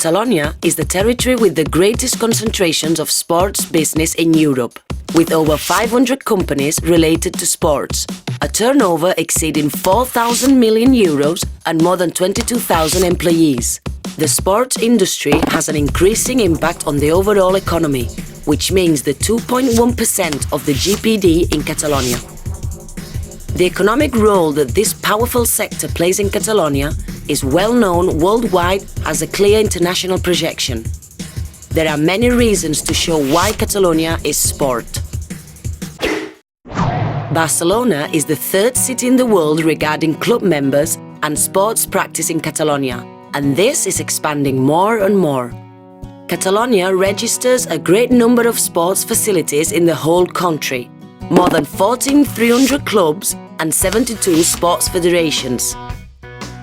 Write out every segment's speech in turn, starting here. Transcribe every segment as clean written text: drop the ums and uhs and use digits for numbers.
Catalonia is the territory with the greatest concentrations of sports business in Europe, with over 500 companies related to sports, a turnover exceeding 4,000 million euros and more than 22,000 employees. The sports industry has an increasing impact on the overall economy, which means the 2.1% of the GDP in Catalonia. The economic role that this powerful sector plays in Catalonia is well known worldwide as a clear international projection. There are many reasons to show why Catalonia is sport. Barcelona is the third city in the world regarding club members and sports practice in Catalonia, and this is expanding more and more. Catalonia registers a great number of sports facilities in the whole country, more than 14,300 clubs and 72 sports federations.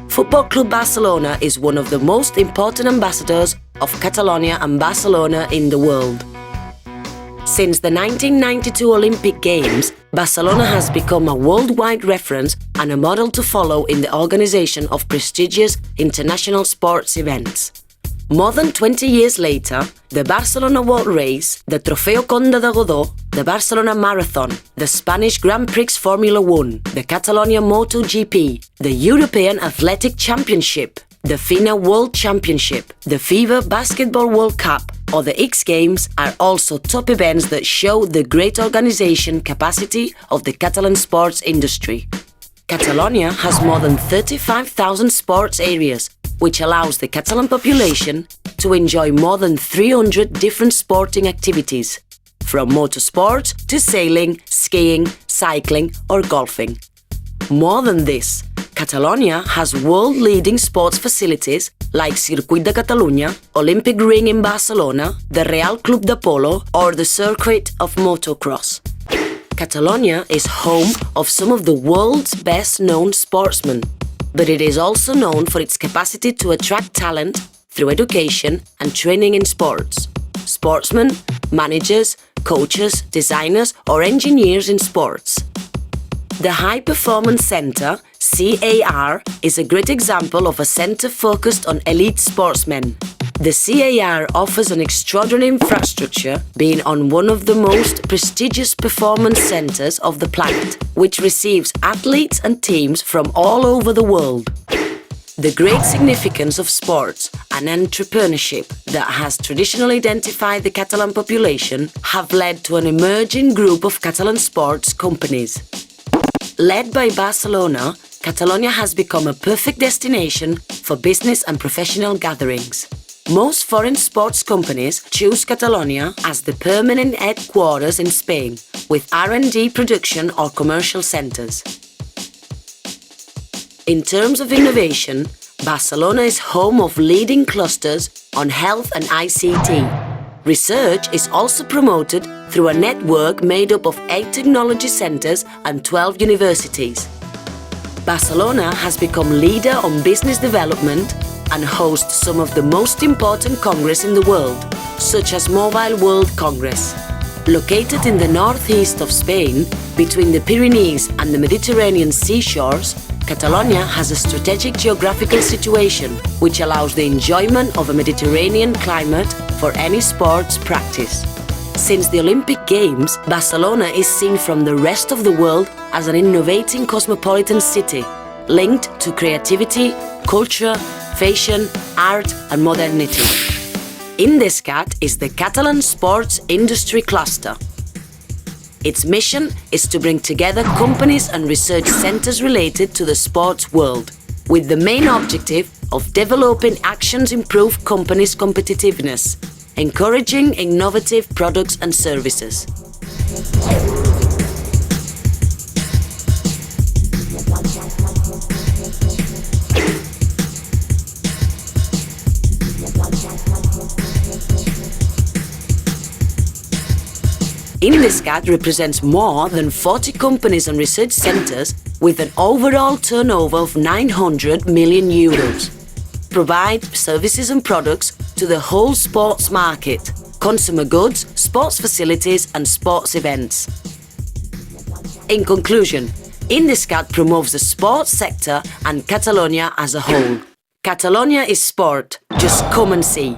Football Club Barcelona is one of the most important ambassadors of Catalonia and Barcelona in the world. Since the 1992 Olympic Games, Barcelona has become a worldwide reference and a model to follow in the organization of prestigious international sports events. More than 20 years later, the Barcelona World Race, the Trofeo Conde de Godó, the Barcelona Marathon, the Spanish Grand Prix Formula 1, the Catalonia MotoGP, the European Athletic Championship, the FINA World Championship, the FIFA Basketball World Cup, or the X Games are also top events that show the great organization capacity of the Catalan sports industry. Catalonia has more than 35,000 sports areas, which allows the Catalan population to enjoy more than 300 different sporting activities, from motorsport to sailing, skiing, cycling or golfing. More than this, Catalonia has world-leading sports facilities like Circuit de Catalunya, Olympic Ring in Barcelona, the Real Club de Polo or the Circuit of Motocross. Catalonia is home of some of the world's best-known sportsmen, but it is also known for its capacity to attract talent through education and training in sports. Sportsmen, managers, coaches, designers or engineers in sports. The High Performance Center, CAR, is a great example of a center focused on elite sportsmen. The CAR offers an extraordinary infrastructure, being on one of the most prestigious performance centers of the planet, which receives athletes and teams from all over the world. The great significance of sports and entrepreneurship that has traditionally identified the Catalan population have led to an emerging group of Catalan sports companies. Led by Barcelona, Catalonia has become a perfect destination for business and professional gatherings. Most foreign sports companies choose Catalonia as the permanent headquarters in Spain, with R&D production or commercial centers. In terms of innovation, Barcelona is home of leading clusters on health and ICT. Research is also promoted through a network made up of 8 technology centers and 12 universities. Barcelona has become leader on business development and hosts some of the most important congresses in the world, such as Mobile World Congress. Located in the northeast of Spain, between the Pyrenees and the Mediterranean seashores, Catalonia has a strategic geographical situation which allows the enjoyment of a Mediterranean climate for any sports practice. Since the Olympic Games, Barcelona is seen from the rest of the world as an innovating cosmopolitan city, linked to creativity, culture, fashion, art and modernity. Indescat is the Catalan sports industry cluster. Its mission is to bring together companies and research centers related to the sports world, with the main objective of developing actions improve companies' competitiveness, encouraging innovative products and services. Indescat represents more than 40 companies and research centers with an overall turnover of 900 million euros. Provide services and products to the whole sports market, consumer goods, sports facilities and sports events. In conclusion, Indescat promotes the sports sector and Catalonia as a whole. Catalonia is sport. Just come and see.